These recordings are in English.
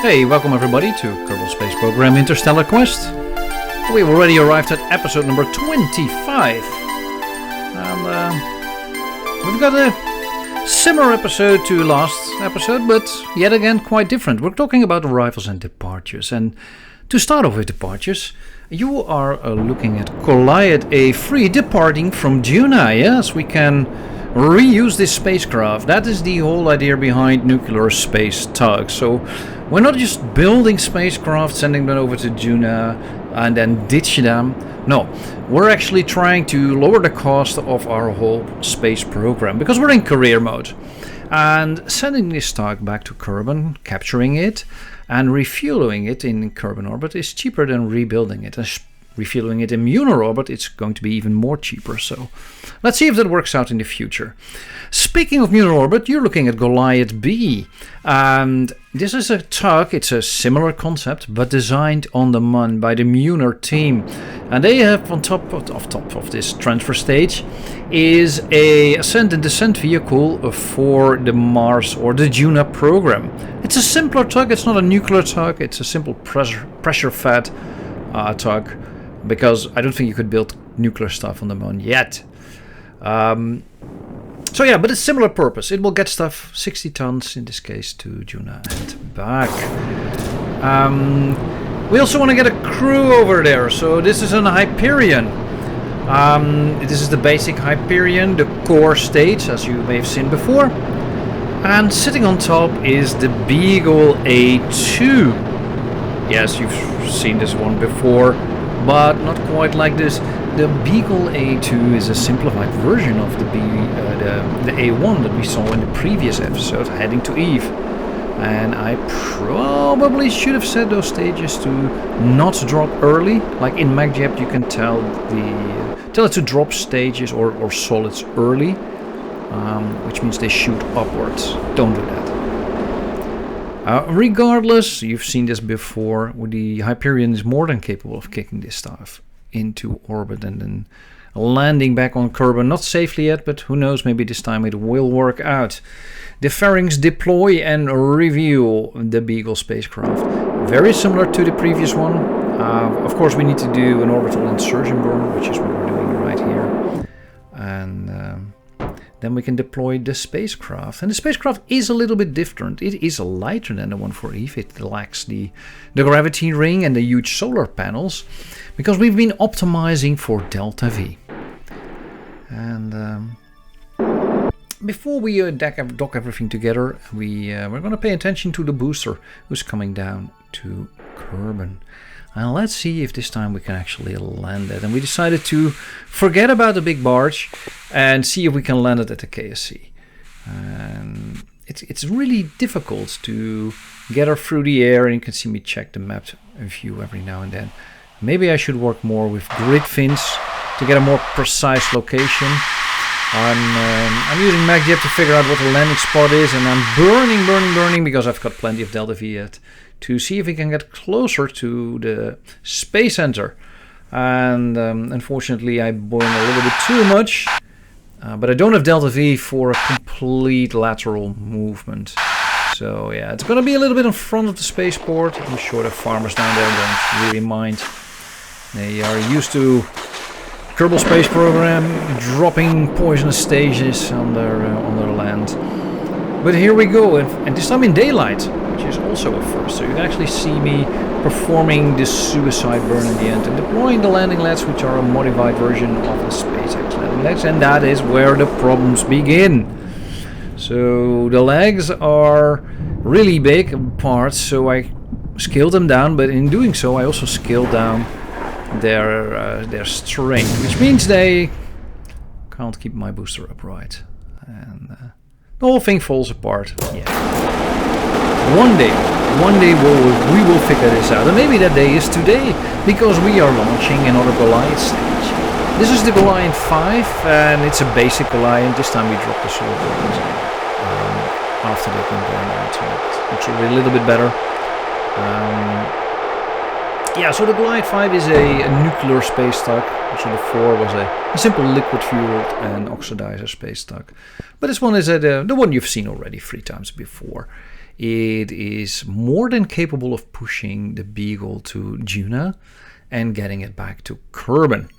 Hey, welcome everybody to Kerbal Space Program Interstellar Quest. We've already arrived at episode number 25. And we've got a similar episode to last episode, but yet again quite different. We're talking about arrivals and departures. And to start off with departures, you are looking at Goliath A3 departing from Duna. Yes, we can reuse this spacecraft. That is the whole idea behind nuclear space tugs. So we're not just building spacecraft, sending them over to Duna and then ditch them. No, we're actually trying to lower the cost of our whole space program because we're in career mode. And sending this tug back to Kerbin, capturing it and refueling it in Kerbin orbit is cheaper than rebuilding it. Refueling it in lunar orbit, it's going to be even more cheaper. So let's see if that works out in the future. Speaking of lunar orbit, you're looking at Goliath B. And this is a tug, it's a similar concept, but designed on the Mun by the lunar team. And they have on top of this transfer stage is a ascent and descent vehicle for the Mars or the Duna program. It's a simpler tug, it's not a nuclear tug, it's a simple pressure-fed tug. Because I don't think you could build nuclear stuff on the Moon yet. So yeah, but it's similar purpose. It will get stuff 60 tons in this case to Duna and back. We also want to get a crew over there. So this is an Hyperion. This is the basic Hyperion, the core stage, as you may have seen before. And sitting on top is the Beagle A1. Yes, you've seen this one before, but not quite like this. The Beagle A1 is a simplified version of the A1 that we saw in the previous episode, heading to Eve. And I probably should have set those stages to not drop early. Like in MacJeb, you can tell it to drop stages or solids early, which means they shoot upwards. Don't do that. Regardless, you've seen this before, the Hyperion is more than capable of kicking this stuff into orbit and then landing back on Kerbin. Not safely yet, but who knows, maybe this time it will work out. The fairings deploy and review the Beagle spacecraft. Very similar to the previous one. Of course, we need to do an orbital insertion burn, which is what we're doing right here. And then we can deploy the spacecraft. And the spacecraft is a little bit different. It is lighter than the one for Eve. It lacks the gravity ring and the huge solar panels, because we've been optimizing for Delta V. And before we dock everything together, we're going to pay attention to the booster who's coming down to Kerbin. And let's see if this time we can actually land it. And we decided to forget about the big barge and see if we can land it at the KSP. And it's really difficult to get her through the air, and you can see me check the map view every now and then. Maybe I should work more with grid fins to get a more precise location. I'm using MacJeb to figure out what the landing spot is, and I'm burning because I've got plenty of Delta V yet, to see if we can get closer to the space center. And unfortunately I burn a little bit too much, but I don't have Delta V for a complete lateral movement. So yeah, it's gonna be a little bit in front of the spaceport. I'm sure the farmers down there don't really mind. They are used to Kerbal Space Program dropping poisonous stages on their land. But here we go, and this time in daylight, which is also a first. So you can actually see me performing this suicide burn in the end and deploying the landing legs, which are a modified version of the SpaceX landing legs, and that is where the problems begin. So the legs are really big parts, so I scaled them down, but in doing so I also scaled down their strength, which means they can't keep my booster upright, and the whole thing falls apart. Yeah. One day we will figure this out, and maybe that day is today, because we are launching another Goliath stage. This is the Goliath 5, and it's a basic Goliath. This time we drop the solar burns after they've been burned out, so it looks a little bit better. Yeah, so the Goliath 5 is a nuclear space tug. So the 4 was a simple liquid-fueled and oxidizer space tug. But this one is the one you've seen already 3 times before. it is more than capable of pushing the Beagle to Duna and getting it back to Kerbin.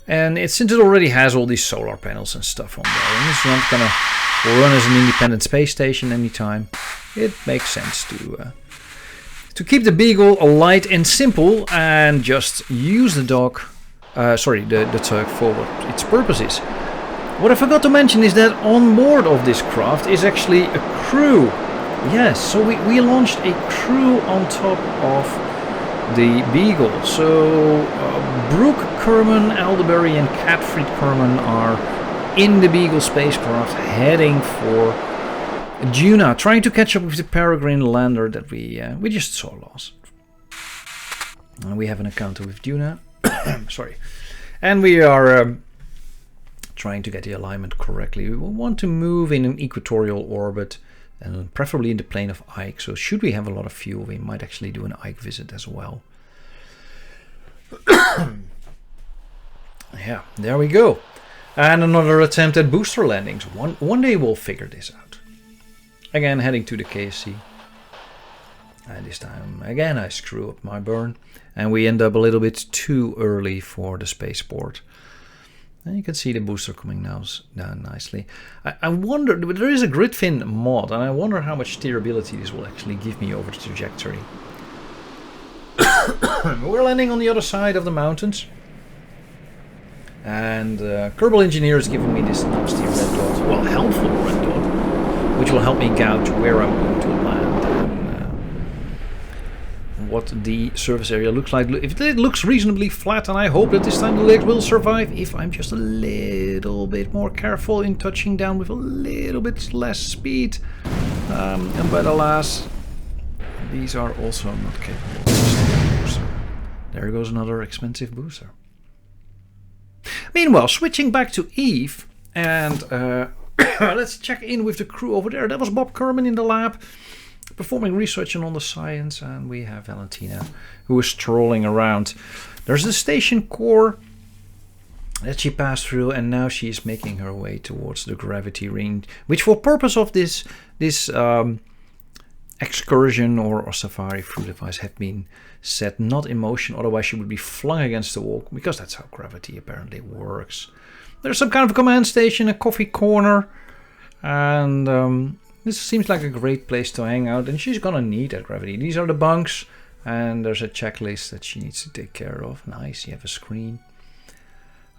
And since it already has all these solar panels and stuff on there, and it's not gonna run as an independent space station anytime, it makes sense to keep the Beagle light and simple and just use the tug for what its purpose is. What I forgot to mention is that on board of this craft is actually a crew. Yes, so we launched a crew on top of the Beagle. So Brooke Kerbin, Aldebury and Catfried Kerbin are in the Beagle spacecraft heading for Duna, trying to catch up with the Peregrine lander that we just saw last. And we have an encounter with Duna. Sorry. And we are trying to get the alignment correctly. We want to move in an equatorial orbit, and preferably in the plane of Ike. So should we have a lot of fuel, we might actually do an Ike visit as well. Yeah, there we go. And another attempt at booster landings. One day we'll figure this out. Again, heading to the KSP. And this time, again, I screw up my burn. And we end up a little bit too early for the spaceport. And you can see the booster coming now down nicely. I wonder, there is a grid fin mod, and I wonder how much steerability this will actually give me over the trajectory. We're landing on the other side of the mountains. And Kerbal Engineer is giving me this nasty red dot, well, helpful red dot, which will help me gauge where I'm going to land and what the surface area looks like. If it looks reasonably flat, and I hope that this time the leg will survive, if I'm just a little bit more careful in touching down with a little bit less speed. But alas, these are also not capable of a booster. There goes another expensive booster. Meanwhile, switching back to Eve, and let's check in with the crew over there. That was Bob Kerbin in the lab, performing research on the science, and we have Valentina, who is strolling around. There's the station core that she passed through, and now she's making her way towards the gravity ring, which for purpose of this excursion or safari through the device have been set not in motion, otherwise she would be flung against the wall, because that's how gravity apparently works. There's some kind of command station, a coffee corner, and this seems like a great place to hang out, and she's gonna need that gravity. These are the bunks, and there's a checklist that she needs to take care of. Nice, you have a screen.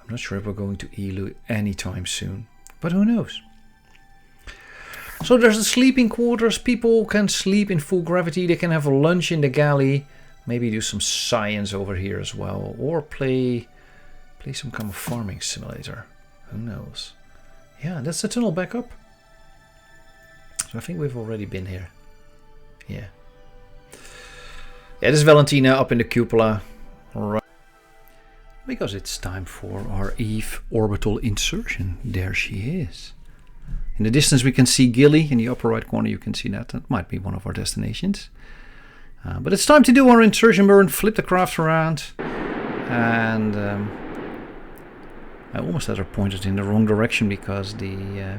I'm not sure if we're going to Elu anytime soon, but who knows. So there's the sleeping quarters. People can sleep in full gravity. They can have a lunch in the galley. Maybe do some science over here as well. Or play some kind of farming simulator. Who knows? Yeah, that's the tunnel back up. So I think we've already been here. Yeah. Yeah, this is Valentina up in the cupola. Right. Because it's time for our Eve orbital insertion. There she is. In the distance we can see Gilly. In the upper right corner you can see that. That might be one of our destinations. But it's time to do our insertion burn. Flip the craft around. And I almost had her pointed in the wrong direction because the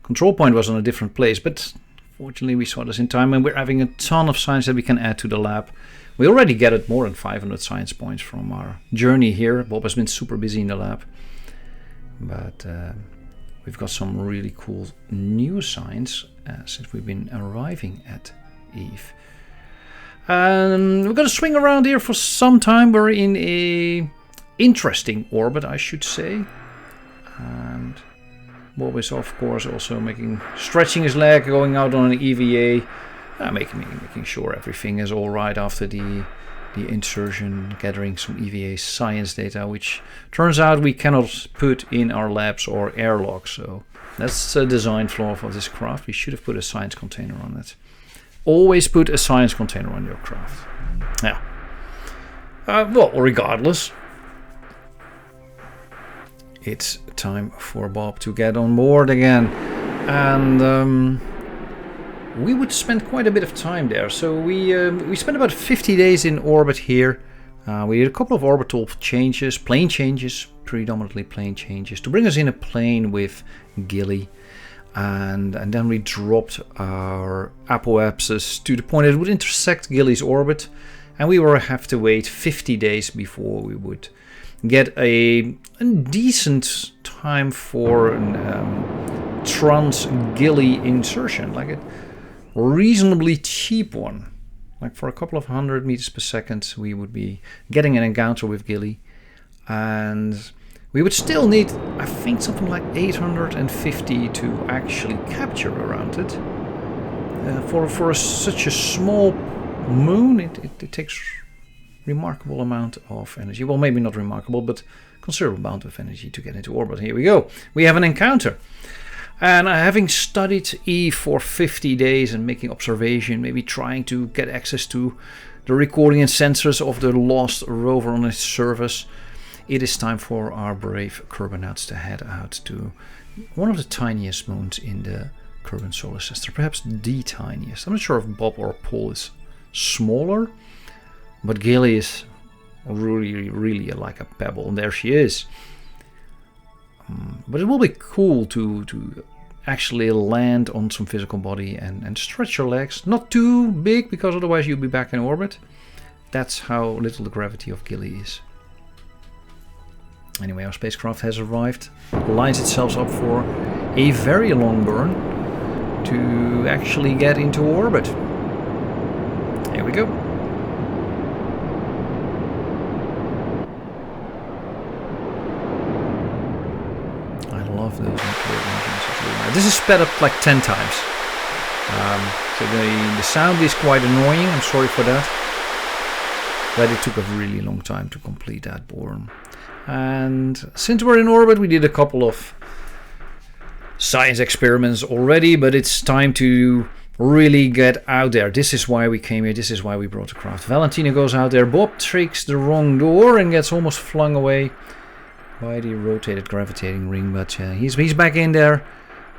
control point was on a different place. But fortunately we saw this in time, and we're having a ton of science that we can add to the lab. We already gathered more than 500 science points from our journey here. Bob has been super busy in the lab. But we've got some really cool new science since we've been arriving at Eve. We're going to swing around here for some time. We're in a interesting orbit, I should say. And Bob is, of course, also stretching his leg, going out on an EVA, making sure everything is all right after the insertion, gathering some EVA science data, which turns out we cannot put in our labs or airlocks. So that's a design flaw of this craft. We should have put a science container on it. Always put a science container on your craft. Yeah. Well, regardless, it's time for Bob to get on board again. And we would spend quite a bit of time there. So we spent about 50 days in orbit here. We did a couple of orbital changes, plane changes, predominantly plane changes, to bring us in a plane with Gilly. and then we dropped our apoapsis to the point that it would intersect Gilly's orbit, and we will have to wait 50 days before we would get a decent time for trans-Gilly insertion, like a reasonably cheap one. Like for a couple of 100 meters per second, we would be getting an encounter with Gilly, and we would still need, I think, something like 850 to actually capture around it. For such a small moon, it takes remarkable amount of energy. Well, maybe not remarkable, but considerable amount of energy to get into orbit. Here we go. We have an encounter. And having studied E for 50 days and making observation, maybe trying to get access to the recording and sensors of the lost rover on its surface, it is time for our brave Kerbinauts to head out to one of the tiniest moons in the Kerbin solar system, perhaps the tiniest. I'm not sure if Bob or Paul is smaller, but Gilly is really like a pebble, and there she is. But it will be cool to actually land on some physical body and stretch your legs. Not too big, because otherwise you'll be back in orbit. That's how little the gravity of Gilly is. Anyway, our spacecraft has arrived, lines itself up for a very long burn to actually get into orbit. Here we go. I love those engines. This is sped up like 10 times. So the sound is quite annoying, I'm sorry for that. But it took a really long time to complete that burn. And since we're in orbit, we did a couple of science experiments already, but it's time to really get out there. This is why we came here. This is why we brought the craft. Valentina goes out there. Bob takes the wrong door and gets almost flung away by the rotated gravitating ring, but he's back in there.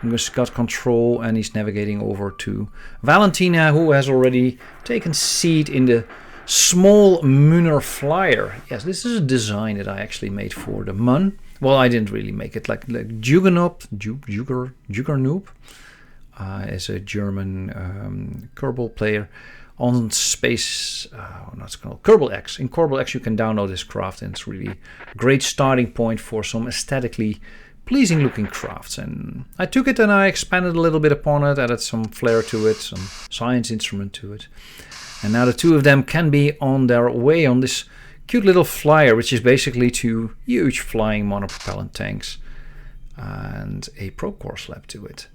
He's got control and he's navigating over to Valentina, who has already taken seat in the small Muner flyer. Yes, this is a design that I actually made for the Mun. Well, I didn't really make it. Like Juggernoop is a German Kerbal player on space. What's it called? Kerbal X. In Kerbal X, you can download this craft, and it's really a great starting point for some aesthetically pleasing looking crafts. And I took it and I expanded a little bit upon it, added some flair to it, some science instrument to it. And now the two of them can be on their way on this cute little flyer, which is basically two huge flying monopropellant tanks and a probe core slab to it.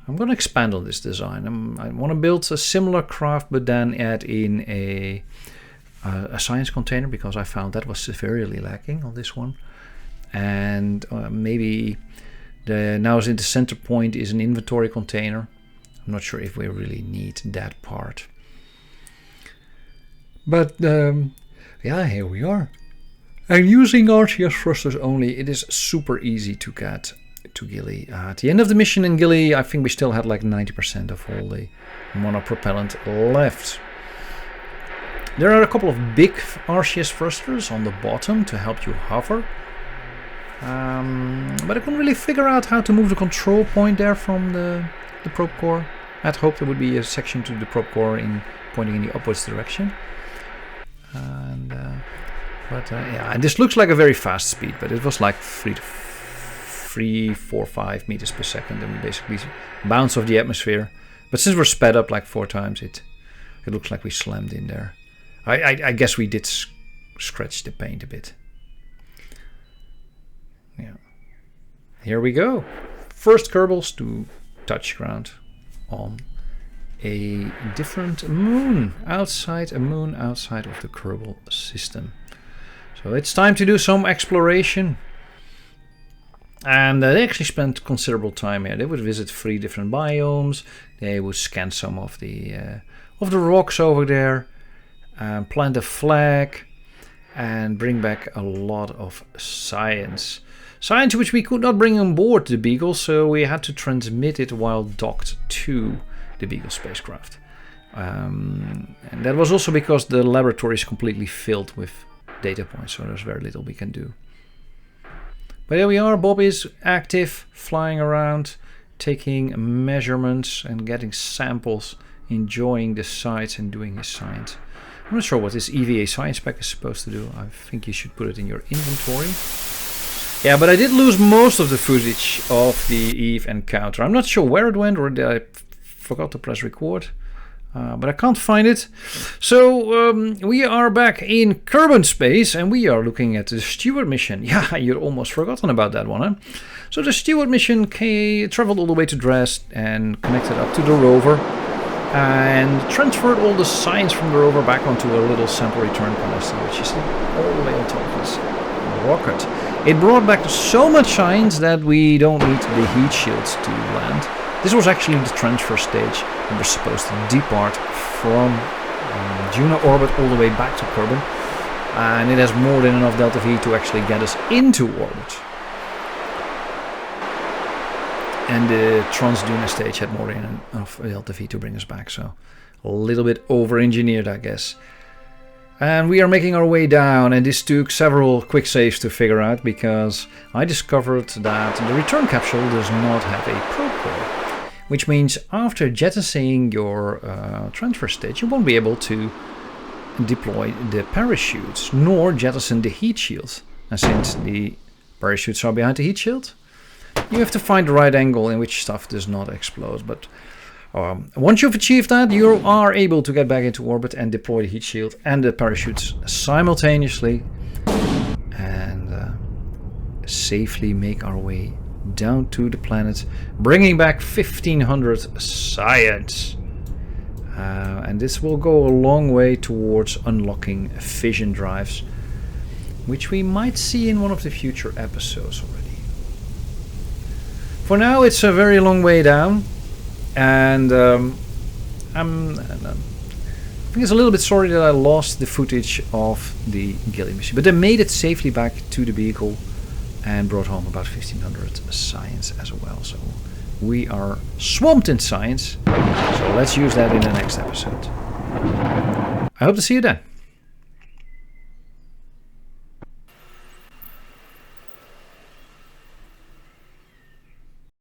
I'm going to expand on this design. I want to build a similar craft, but then add in a science container, because I found that was severely lacking on this one. And maybe now in the center point is an inventory container. I'm not sure if we really need that part. But yeah, here we are. And using RCS thrusters only, it is super easy to get to Gilly. At the end of the mission in Gilly, I think we still had like 90% of all the monopropellant left. There are a couple of big RCS thrusters on the bottom to help you hover. But I couldn't really figure out how to move the control point there from the probe core. I'd hoped there would be a section to the probe core pointing in the upwards direction. Yeah, and this looks like a very fast speed, but it was like 3, 4, 5 meters per second, and we basically bounce off the atmosphere. But since we're sped up like 4 times, it looks like we slammed in there. I guess we did scratch the paint a bit. Yeah. Here we go. First Kerbals to touch ground on a different moon outside of the Kerbal system. So it's time to do some exploration. And they actually spent considerable time here. They would visit 3 different biomes. They would scan some of the rocks over there, plant a flag, and bring back a lot of science. Science which we could not bring on board the Beagle, so we had to transmit it while docked to the Beagle spacecraft. And that was also because the laboratory is completely filled with data points, so there's very little we can do. But here we are. Bob is active, flying around, taking measurements and getting samples, enjoying the sites and doing his science. I'm not sure what this EVA science pack is supposed to do. I think you should put it in your inventory. Yeah, but I did lose most of the footage of the Eve encounter. I'm not sure where it went, or did I forgot to press record. But I can't find it. So we are back in Kerbin space, and we are looking at the Steward mission. Yeah, you'd almost forgotten about that one, huh? So the Steward mission traveled all the way to Dresd and connected up to the rover and transferred all the science from the rover back onto a little sample return canister, which is all the way on top of this rocket. It brought back so much science that we don't need the heat shields to land. This was actually the transfer stage. We were supposed to depart from Duna orbit all the way back to Kerbin, and it has more than enough delta V to actually get us into orbit. And the Trans-Duna stage had more than enough delta V to bring us back, so a little bit over-engineered, I guess. And we are making our way down, and this took several quick saves to figure out, because I discovered that the return capsule does not have a probe core, which means after jettisoning your transfer stage, you won't be able to deploy the parachutes, nor jettison the heat shield. And since the parachutes are behind the heat shield, you have to find the right angle in which stuff does not explode. But once you've achieved that, you are able to get back into orbit and deploy the heat shield and the parachutes simultaneously, and safely make our way down to the planet, bringing back 1500 science. And this will go a long way towards unlocking fission drives, which we might see in one of the future episodes already. For now, it's a very long way down, and I think it's a little bit sorry that I lost the footage of the Gilly mission, but they made it safely back to the Beagle and brought home about 1500 science as well. So we are swamped in science, so let's use that in the next episode. I hope to see you then.